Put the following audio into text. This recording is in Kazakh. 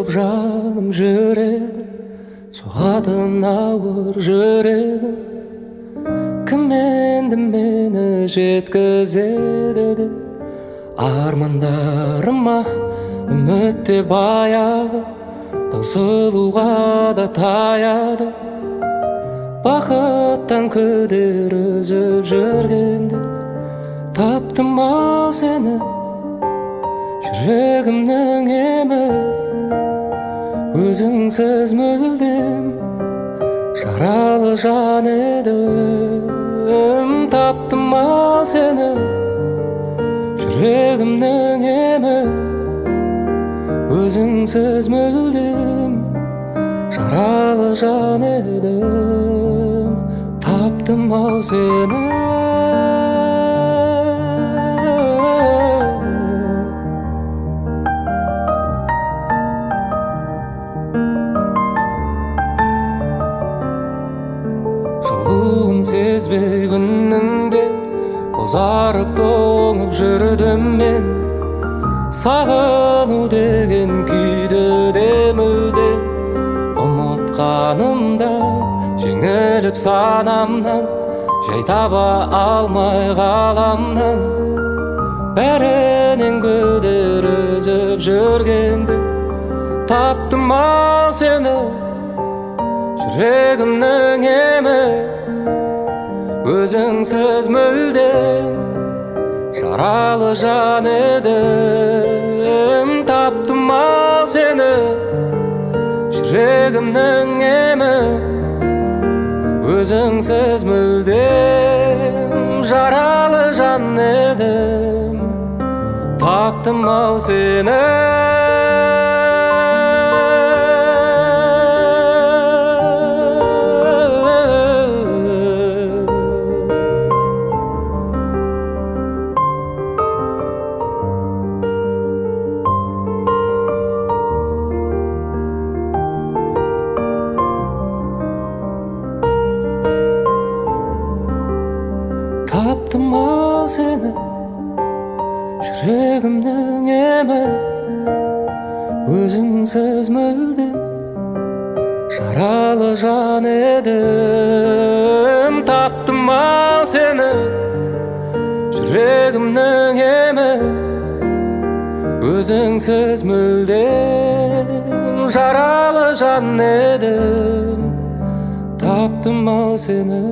жаным жүрегім, соғатын ауыр жүрегім. Кім енді мені жеткізеді деп армандарыма үмітте баяғы, таусылуға да таяды. Бақыттан күдер үзіп жүргенде таптым-ау сені, жүрегімнің емі. Өзіңсіз мүлдем жаралы жан едім. Таптым-ау сені, жүрегімнің емі. Өзіңсіз мүлдем жаралы жан едім. Таптым-ау сені. Жылуын сезбей күнніңде бозарып тоңып жүрдім мен. Сағыну деген күйді де мүлдем ұмытқанымда, жеңіліп санамнан, жай таба алмай ғаламнан. Бәрінен күдер үзіп жүргенде таптым-ау сені, жүрегімнің емі. Өзіңсіз мүлдем жаралы жан едім. Таптым-ау сені, жүрегімнің емі. Өзіңсіз мүлдем жаралы жан едім. Таптым-ау сені. Таптым-ау сені, жүрегімнің емі. Өзіңсіз мүлдем жаралы жан едім. Таптым-ау сені, жүрегімнің емі. Өзіңсіз мүлдем жаралы жан едім. Таптым-ау сені.